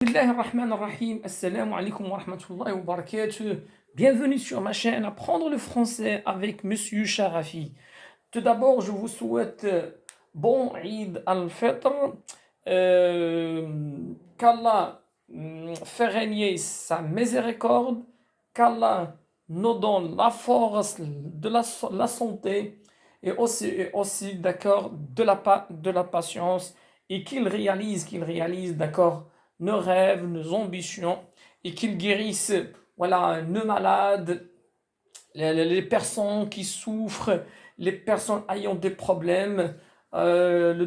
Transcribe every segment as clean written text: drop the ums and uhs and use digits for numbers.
Bismillahirrahmanirrahim. Assalamu alaikum wa rahmatullahi wa barakatuh. Bienvenue sur ma chaîne Apprendre le français avec Monsieur Sharafi. Tout d'abord, je vous souhaite bon Eid al-Fitr. Qu'Allah fait régner sa miséricorde, qu'Allah nous donne la force de la santé et aussi d'accord, de la patience et qu'il réalise, d'accord, nos rêves, nos ambitions et qu'il guérisse, voilà, nos malades, les personnes qui souffrent, les personnes ayant des problèmes. Le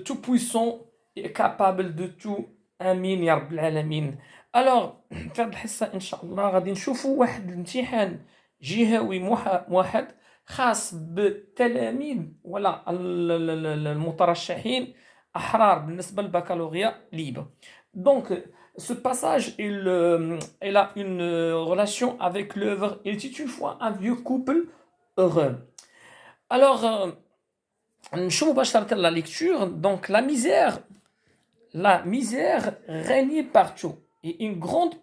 Tout-Puissant est capable de tout. Amin ya Rabbil Alamin. Alors, في هذه الحصة إن شاء الله غادي نشوفوا واحد الامتحان جهوي موحد خاص بالتلاميذ ولا المترشحين أحرار بالنسبة للبكالوريا libre. Donc, ce passage, il a une relation avec l'œuvre Il était une fois un vieux couple heureux. Alors, نشوفوا مباشرة la lecture. Donc, la misère régnait partout. Et une grande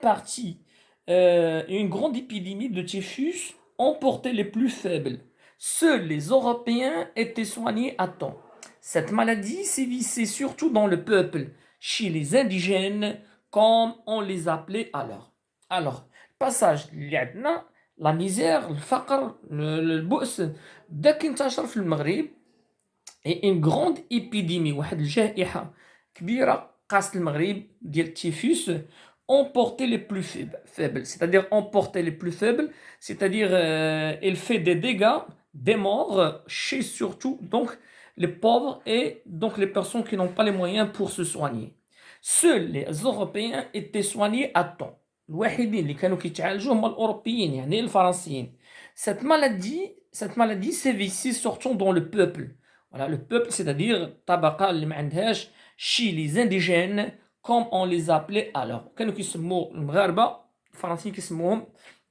épidémie de typhus emportait les plus faibles. Seuls les Européens étaient soignés à temps. Cette maladie sévissait surtout dans le peuple, chez les indigènes, comme on les appelait alors. Alors, passage la misère, le faqr, le bؤس, بدا كينتشر في المغرب. Et une grande épidémie, واحد الجائحة كبيرة قاست المغرب ديال التيفوس emporter les plus faibles, c'est-à-dire il fait des dégâts, des morts chez surtout donc les pauvres et donc les personnes qui n'ont pas les moyens pour se soigner. Seuls les Européens étaient soignés à temps. الوحيدين اللي كانوا كيتعالجوا هما الأوروبيين يعني الفرنسيين. Cette maladie sévissait surtout dans le peuple. Voilà, le peuple, c'est-à-dire الطبقة اللي ما عندهاش, chez les indigènes, comme on les appelait alors. كانوا كيسموا المغاربة الفرنسيين كيسموا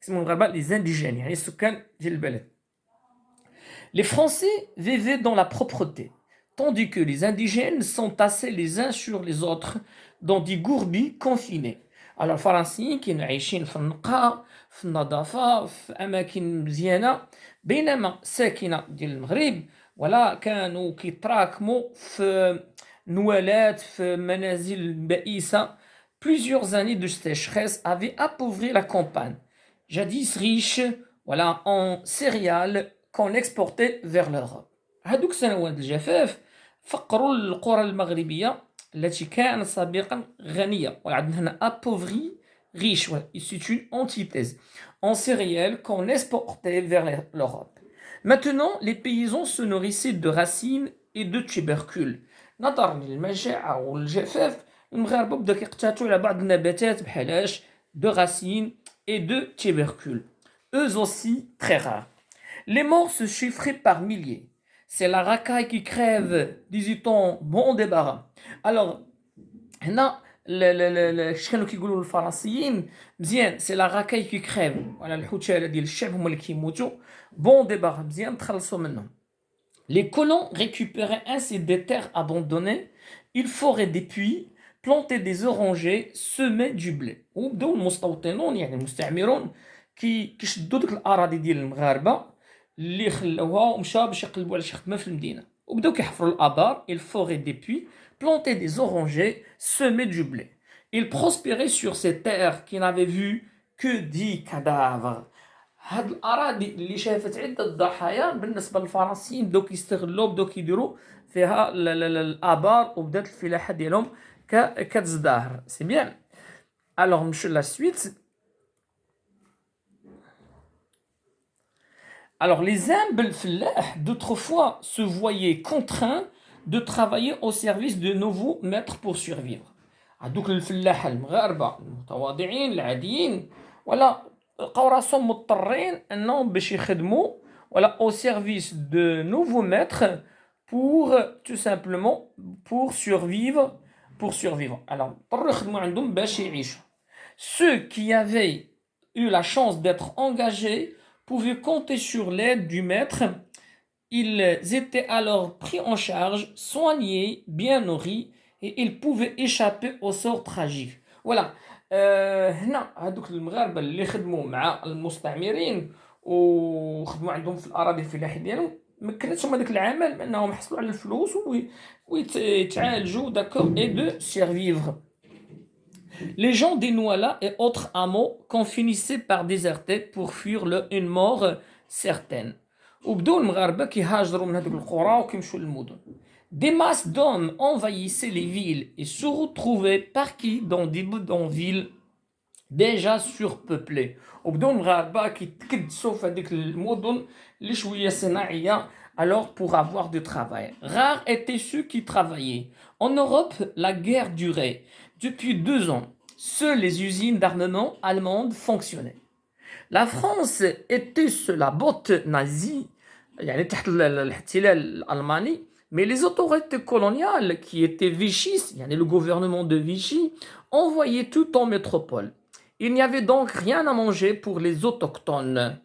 المغاربة les indigènes يعني السكان ديال البلد. Les Français vivaient dans la propreté, tandis que les indigènes s'entassaient les uns sur les autres dans des gourbis confinés. Alors الفرنسيين كانوا عايشين في النقاء, في النظافة, في أماكن مزيانة, بينما ساكنة ديال المغرب ولا كانوا كيتراكموا في نوالات, في منازل بائسة. Plusieurs années de sécheresse avaient appauvri la campagne, jadis riche, voilà, en céréales qu'on exportait vers l'Europe. هذوك سنوات الجفاف فقروا القرى المغربية التي كانت سابقا غنية. وعندنا هنا appauvri, riche, voilà, c'est une antithèse, en céréales qu'on exportait vers l'Europe. Maintenant, les paysans se nourrissaient de racines et de tubercules. نظرا للمجاعة والجفاف, المغاربة بداو كيقتاتوا على بعض النباتات بحالاش de racines et de tubercules, eux aussi très rares. Les morts se chiffraient par milliers. C'est la racaille qui crève, disait-on, bon débarras. Alors, هنا اش كانوا كيقولوا الفرنسيين مزيان, سي لا راكاي كي كريف, ولا الحوتاله ديال الشعب هما اللي كيموتوا, بون ديبار, مزيان تخلصوا منهم. Les colons récupéraient ainsi des terres abandonnées, ils foraient des puits, plantaient des orangers, semaient du blé. وبداو المستوطنون يعني المستعمرون كيشدوا ديك الاراضي ديال المغاربه اللي خلاوها ومشاو باش يقلبوا على شي خدمه في المدينه, وبداو كيحفروا الابار, ils foraient des puits, plantaient des orangers, semaient du blé. Ils prospéraient sur ces terres qui n'avaient vu que 10 cadavres. هاد الأراضي اللي شافت عدة ضحايا بالنسبة للفرنسيين بداو كيستغلوا, بداو كيديروا فيها الآبار, وبدات الفلاحة ديالهم كتزدهر. سي بيان. Alors نمشيو لا suite. Alors les humbles fellah d'autrefois se voyaient contraints de travailler au service de nouveaux maîtres pour survivre. هادوك الفلاحة المغاربة المتواضعين العاديين ولا لقاو راسهم مضطرين انهم باش يخدموا ولا au service de nouveaux maîtres pour tout simplement pour survivre. Alors اضطروا يخدموا عندهم باش يعيشوا. Ceux qui avaient eu la chance d'être engagés pouvaient compter sur l'aide du maître. Ils étaient alors pris en charge, soignés, bien nourris et ils pouvaient échapper au sort tragique. Voilà. هنا هذوك المغاربه اللي خدموا مع المستعمرين وخدموا عندهم في الاراضي الفلاحيه ديالهم ما كانتش هما داك العمل بانهم يحصلوا على الفلوس ويتعالجوا داكور اي دو سيرفيفر. Les gens des Nouala et autres hameaux qu'on finissait par déserter pour fuir une mort certaine. وبداو المغاربه كيهاجروا من هذوك القرى وكيمشوا للمدن. Des masses d'hommes envahissaient les villes et se retrouvaient parqués dans des bidonvilles déjà surpeuplés. وبداو المغاربه كيتكدسوا في هذيك المدن اللي شويه صناعيه alors pour avoir du travail. Rares étaient ceux qui travaillaient. En Europe, la guerre durait. Depuis 2 ans, seules les usines d'armement allemandes fonctionnaient. La France était sous la botte nazie, يعني تحت الاحتلال الألماني, mais les autorités coloniales qui étaient vichistes, يعني le gouvernement de Vichy, envoyaient tout en métropole. Il n'y avait donc rien à manger pour les autochtones.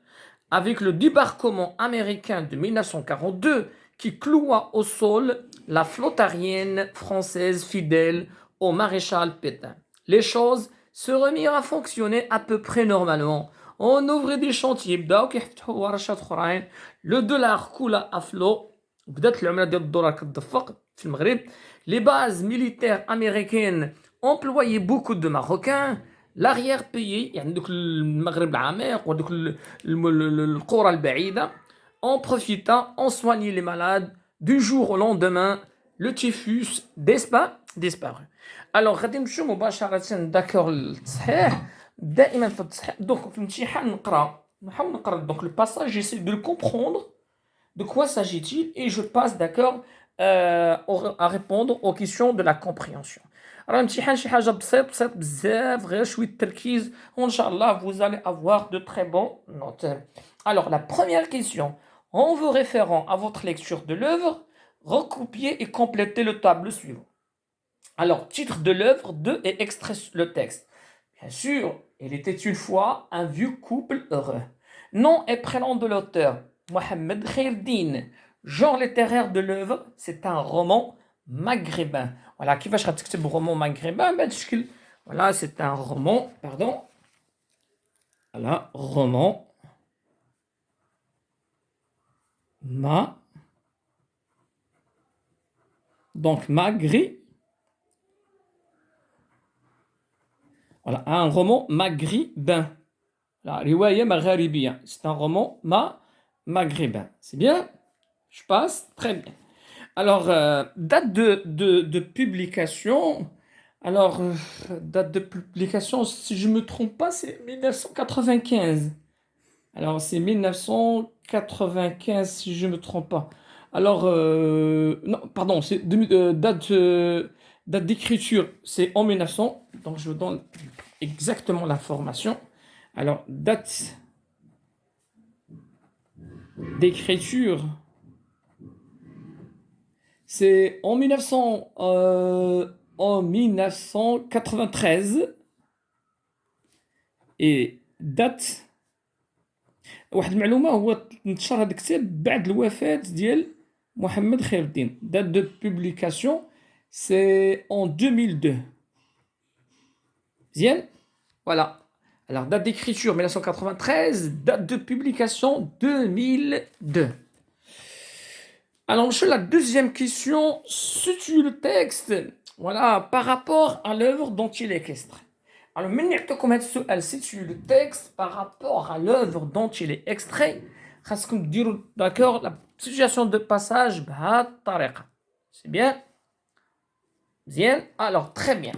Avec le débarquement américain de 1942 qui cloua au sol la flotte aérienne française fidèle au maréchal Pétain. Les choses se remirent à fonctionner à peu près normalement. On ouvrait des chantiers, بداو كيفتحوا ورشات اخرين. Le dollar coula à flot. بدات العملة ديال الدولار كتدفق في المغرب. Les bases militaires américaines employaient beaucoup de Marocains. L'arrière-pays, يعني دوك المغرب العميق ودوك القرى البعيدة, en profitant, on soignait les malades. Du jour au lendemain, le typhus disparu. Alors غادي نمشيو مباشرة داكور للتصحيح. دائما في التصحيح دونك في الامتحان نحاول نقرا donc le passage, j'essaie de le comprendre de quoi s'agit-il et je passe d'accord à répondre aux questions de la compréhension. راه الامتحان شي حاجه بسيط بزاف غير شويه التركيز وان شاء الله vous allez avoir de très bons notes. Alors la première question, en vous référant à votre lecture de l'œuvre, recopiez et complétez le tableau suivant. Alors titre de l'œuvre, et extrait le texte. Bien sûr, il était une fois un vieux couple heureux. Nom et prénom de l'auteur, Mohamed Khairdine. Genre littéraire de l'œuvre, c'est un roman maghrébin. Voilà, كيفاش غتكتب roman maghrébin بهذا الشكل. Voilà, c'est un roman, pardon. Voilà, roman donc maghrébin. Voilà, un roman maghrébin. La riwaya magharibiya, c'est un roman maghrébin. C'est bien? Je passe? Très bien. Alors, date de publication. Alors, date de publication, si je ne me trompe pas, c'est 1995. Alors, c'est 1995, si je ne me trompe pas. Alors, non, pardon, c'est date d'écriture, c'est en 1900. Donc, je vous donne exactement l'information. Alors, date d'écriture, c'est en 1993. Et date واحد المعلومة, هو انتشر هذا الكتاب بعد الوفاة ديال محمد خير الدين. Date de publication, c'est en 2002. Bien? Voilà. Alors, date d'écriture 1993, date de publication 2002. Alors, monsieur, la deuxième question, situe le texte, voilà, par rapport à l'œuvre dont il est extrait. Alors, من نعطيكم هذا السؤال, situe le texte par rapport à l'œuvre dont il est extrait, خاصكم ديروا d'accord la situation de passage بهذه الطريقة. C'est bien? Bien? Alors, très bien.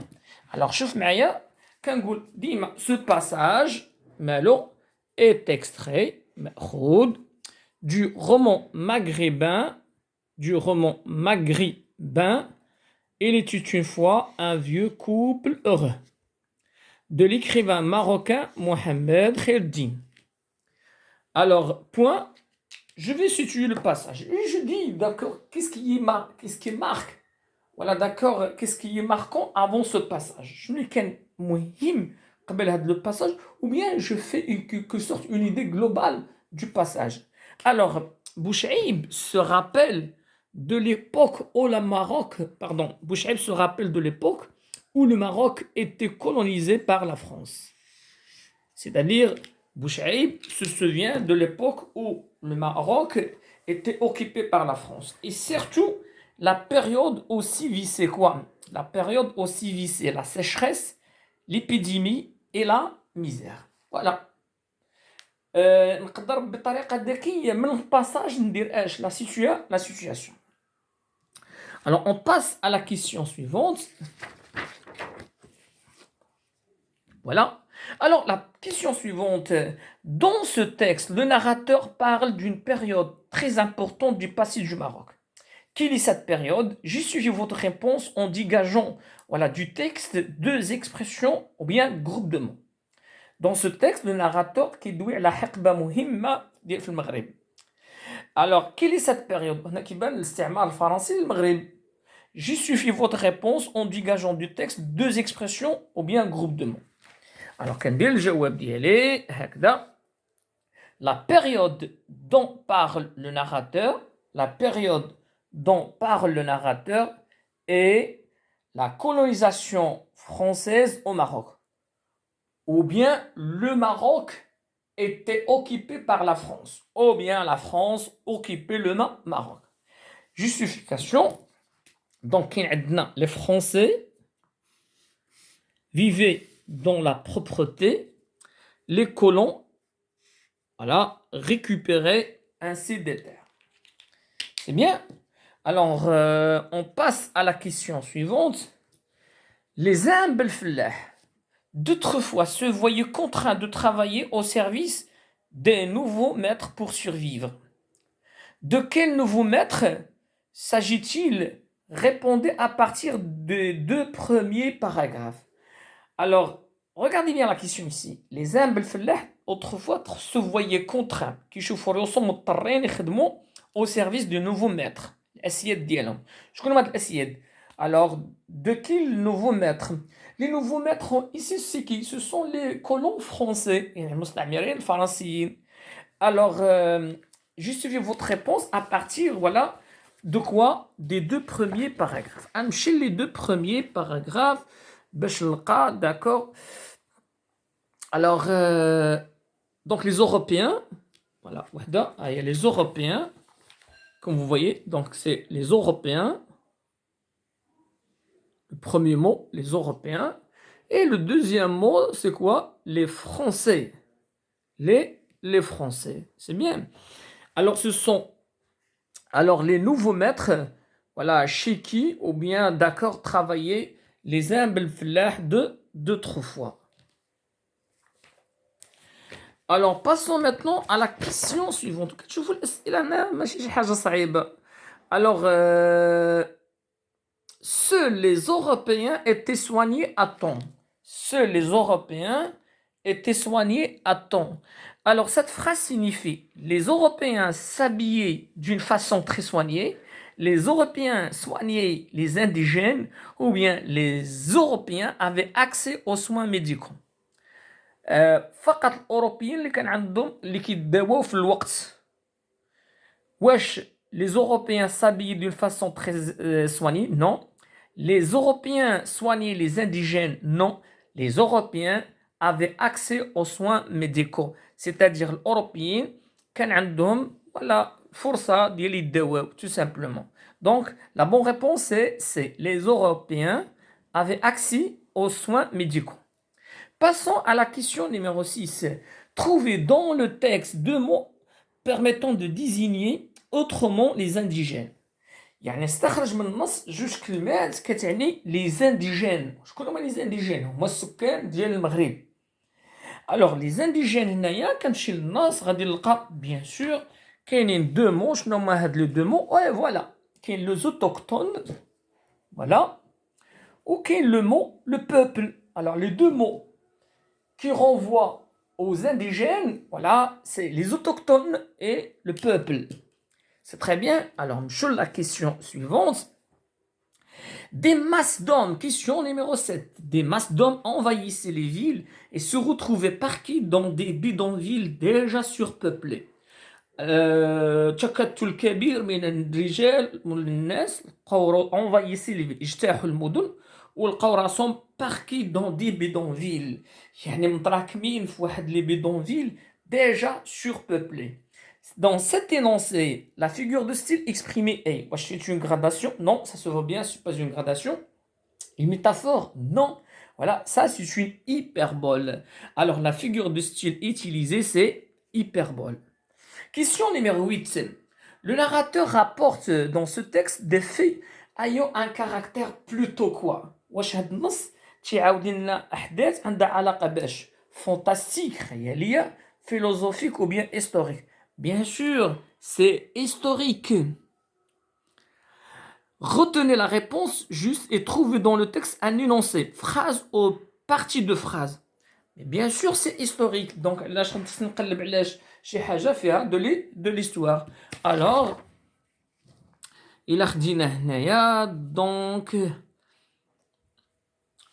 Alors, شوف معايا, كنقول ديما ce passage مالو est extrait مأخوذ du roman maghrébin. Il était une fois un vieux couple heureux de l'écrivain marocain Mohamed Khairdine. Alors, point, je vais situer le passage et je dis, d'accord, qu'est-ce qui marque, voilà, d'accord, qu'est-ce qui est marquant avant ce passage. Je ne sais pas le passage, ou bien je fais en quelque sorte une idée globale du passage. Alors, Bouchaïb se rappelle de l'époque où le Maroc, pardon, Bouchaïb se rappelle de l'époque où le Maroc était colonisé par la France. C'est-à-dire, Bouchaïb se souvient de l'époque où le Maroc était occupé par la France. Et surtout, la période aussi vissée, quoi? La période aussi vissée, la sécheresse, l'épidémie et la misère. Voilà. نقدر بطريقة ذكية من الباساج ندير اش la situation. Alors on passe à la question suivante. Voilà. Alors la question suivante. Dans ce texte, le narrateur parle d'une période très importante du passé du Maroc. Quelle est cette période? Justifiez votre réponse en dégageant voilà, du texte deux expressions ou bien groupe de mots. Dans ce texte, le narrateur qui doit la haqba muhimma ديال في المغرب. Alors, quelle est cette période? هنا كيبان الاستعمار الفرنسي للمغرب. Justifiez votre réponse en dégageant du texte deux expressions ou bien groupe de mots. Alors, كندير الجواب ديالي هكذا. La période dont parle le narrateur, la période dont parle le narrateur est la colonisation française au Maroc. Ou bien le Maroc était occupé par la France, ou bien la France occupait le Maroc. Justification. Donc, les Français vivaient dans la propreté, les colons voilà, récupéraient ainsi des terres. C'est bien. Alors, on passe à la question suivante. Les humbles fellahs d'autrefois se voyaient contraints de travailler au service des nouveaux maîtres pour survivre. De quel nouveau maître s'agit-il? Répondez à partir des deux premiers paragraphes. Alors, regardez bien la question ici. Les humbles fellahs autrefois se voyaient contraints au service de nouveaux maîtres. الأسياد ديالهم. شكون هما هاد الأسياد؟ Alors, de quel nouveau maître? Les nouveaux maîtres ici, c'est qui? Ce sont les colons français. Alors, justifiez votre réponse à partir, voilà, de quoi? Des deux premiers paragraphes. Chez les deux premiers paragraphes, d'accord. Alors, donc les Européens, voilà, il y a les Européens, comme vous voyez, donc c'est les Européens. Le premier mot, les Européens. Et le deuxième mot, c'est quoi? Les Français. Les Français. C'est bien. Alors, ce sont les nouveaux maîtres, voilà, chez qui, ou bien, d'accord, travailler les humbles fellahs d'autrefois. Alors, passons maintenant à la question suivante. Alors, seuls les Européens étaient soignés à temps. Seuls les Européens étaient soignés à temps. Alors, cette phrase signifie les Européens s'habillaient d'une façon très soignée, les Européens soignaient les indigènes, ou bien les Européens avaient accès aux soins médicaux. فقط الأوروبيين اللي كان عندهم اللي كيداواو في الوقت. واش les Européens s'habillaient d'une façon très soignée? Non. Les Européens soignaient les indigènes? Non. Les Européens avaient accès aux soins médicaux. C'est-à-dire les Européens كان عندهم voilà فرصة ديال يداواو tout simplement. Donc la bonne réponse c'est les Européens avaient accès aux soins médicaux. Passons à la question numéro 6. Trouvez dans le texte deux mots permettant de désigner autrement les indigènes. يعني استخرج من النص جوج كلمات كتعني لي زانديجين. شكون هما لي زانديجين؟ هما السكان ديال المغرب. الوغ لي زانديجين هنايا كنمشي للنص غادي نلقى بيان سور كاينين دو مو. شنو هما هاد لو دو مو؟ وي فوالا كاين لو زوتوكتون فوالا وكاين لو مو لو بوبل. الوغ لي دو مو qui renvoient aux indigènes, voilà, c'est les autochtones et le peuple. C'est très bien. Alors, sur la question suivante. Des masses d'hommes, question numéro 7. Des masses d'hommes envahissaient les villes et se retrouvaient parqués dans des bidonvilles déjà surpeuplés. تكتل كبير من الرجال والناس لقاو envahissent les villes اجتاحوا المدن ولقاو راسهم parqués dans des bidonvilles يعني متراكمين في واحد لي bidonvilles déjà surpeuplés. Dans cet énoncé, la figure de style exprimée est wesh, c'est une gradation? Non, ça se voit bien, c'est pas une gradation. Une métaphore? Non. Voilà, ça c'est une hyperbole. Alors la figure de style utilisée, c'est hyperbole. Question numéro 8. Le narrateur rapporte dans ce texte des faits ayant un caractère plutôt quoi واش هاد النص تيعاود لنا احداث عندها علاقه باش fantastique, خياليه, philosophique ou bien historique. Bien sûr, c'est historique. Retenez la réponse juste et trouvez dans le texte un énoncé, phrase ou partie de phrase. Mais bien sûr, c'est historique. Donc là, je suis نقلب على شي حاجه فيها de l'histoire. Alors, إلا خدينا هنايا donc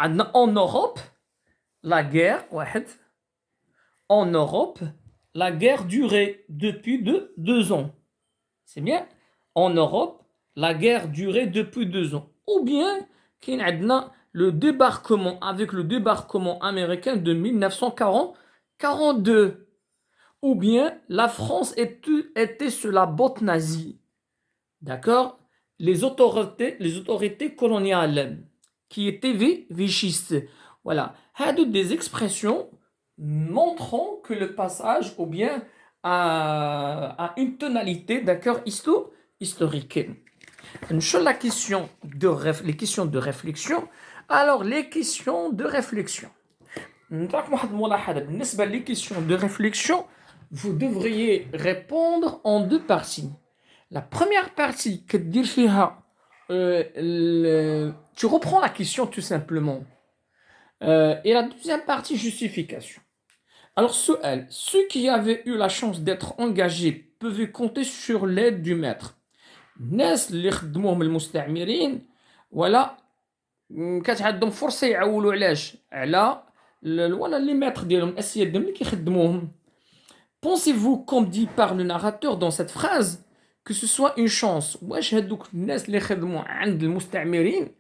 عندنا en Europe la guerre واحد en Europe la guerre durait depuis 2 ans. C'est bien. En Europe, la guerre durait depuis 2 ans. Ou bien, كاين عندنا le débarquement avec le débarquement américain de 1942. Ou bien, la France était sur la botte nazie. D'accord? Les autorités coloniales qui étaient vichistes. Voilà. Hado des expressions montrant que le passage ou bien a une tonalité, d'accord, historique. La question les questions de réflexion. Alors, les questions de réflexion. Les questions de réflexion, vous devriez répondre en 2 parties. La première partie, tu reprends la question tout simplement. Et la deuxième partie, justification. Alors, ceux qui avaient eu la chance d'être engagés peuvent compter sur l'aide du maître. الناس اللي خدموهم المستعمرين ولا كانت عندهم فرصه يعولوا على ولا لي ماتر ديالهم الاسياد ديالهم اللي كيخدموهم. Pensez-vous, comme dit par le narrateur dans cette phrase, que ce soit une chance واش هادوك الناس اللي خدموا عند المستعمرين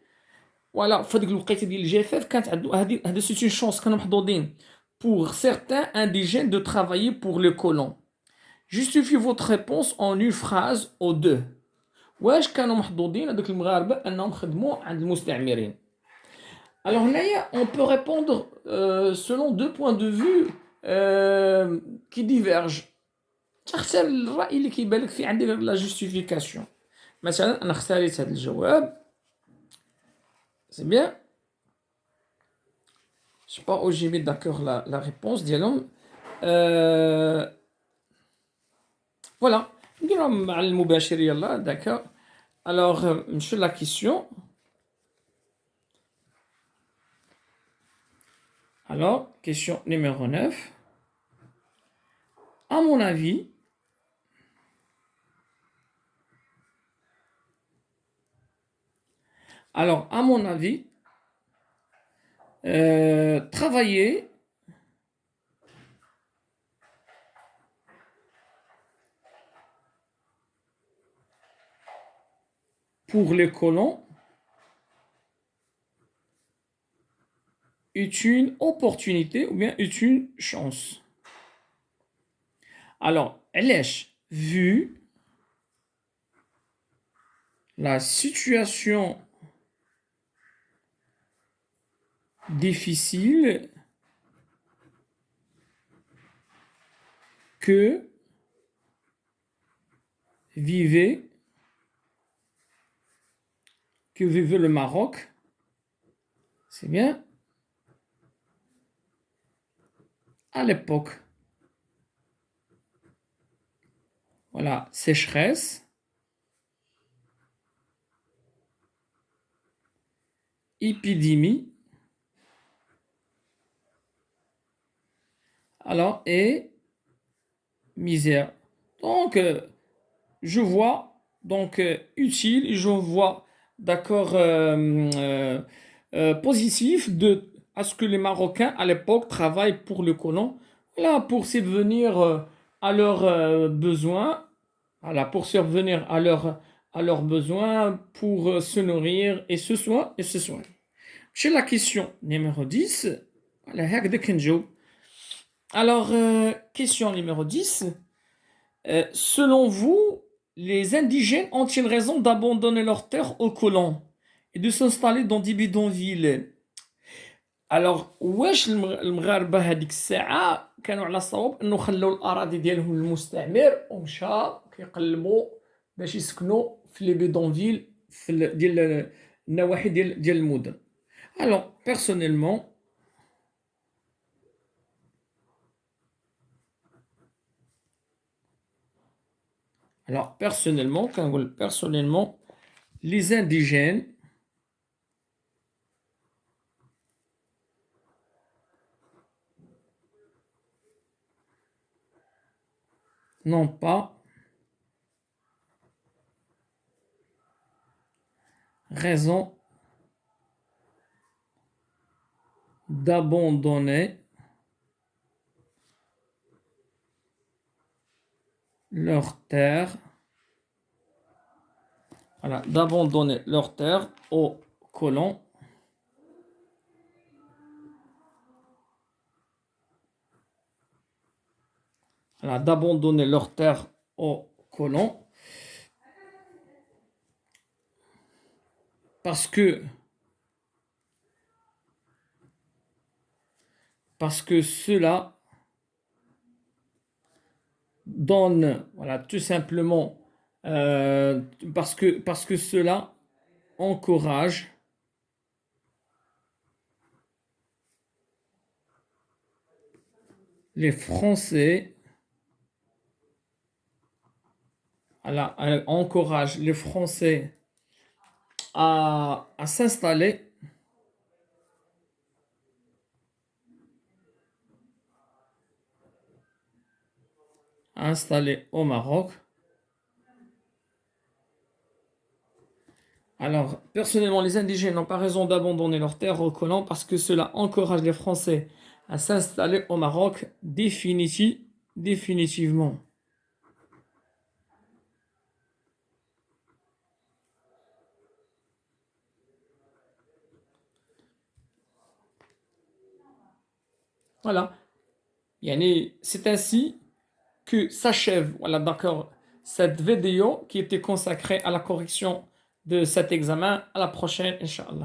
ولا في هذيك الوقيته ديال الجفاف كانت عندهم هذا سي une chance كانوا محظوظين pour certains indigènes de travailler pour les colons. Justifiez votre réponse en une phrase ou 2. واش كانوا محظوظين هذوك المغاربه انهم خدموا عند المستعمرين. Alors هنايا on peut répondre selon 2 points de vue qui divergent. تختار الراي اللي كيبان لك فيه عندي لا جوستيفيكاسيون. مثلا انا اختاريت هذا الجواب. C'est bien. Je sais pas où j'ai mis d'accord la réponse ديالهم. Voilà. نديرها مع المباشر يلا d'accord. Alors monsieur la question. Alors question numéro 9. À mon avis, travailler pour les colons est une opportunité ou bien est une chance. Alors, vu la situation difficile que vivait le Maroc, c'est bien, à l'époque. Voilà, sécheresse, épidémie, alors, et misère. Donc, je vois, donc, utile, je vois, d'accord, positif à ce que les Marocains, à l'époque, travaillent pour le colon, voilà, pour subvenir à leurs besoins, voilà, pour subvenir à leurs besoins, pour se nourrir et se soigner. Chez la question numéro 10, voilà, هكذا كنجاوب. Alors, question numéro 10. Selon vous, les indigènes ont-ils raison d'abandonner leurs terres aux colons et de s'installer dans des bidonvilles? Alors, واش المغاربة هذيك الساعة كانوا على الصواب انه خلوا الاراضي ديالهم للمستعمر ومشى كيقلبوا باش يسكنوا في لي بيدونفيل ديال النواحي ديال المدن. Alors, personnellement, les indigènes n'ont pas raison d'abandonner leurs terres, voilà, d'abandonner leurs terres aux colons. Voilà, d'abandonner leurs terres aux colons parce que cela donne, voilà, tout simplement, parce que cela encourage les Français, voilà, encourage les Français à s'installer au Maroc. Alors, personnellement, les indigènes n'ont pas raison d'abandonner leurs terres aux colons parce que cela encourage les Français à s'installer au Maroc définitivement. Voilà. C'est ainsi que s'achève, voilà, d'accord, cette vidéo qui était consacrée à la correction de cet examen. À la prochaine, Inch'Allah.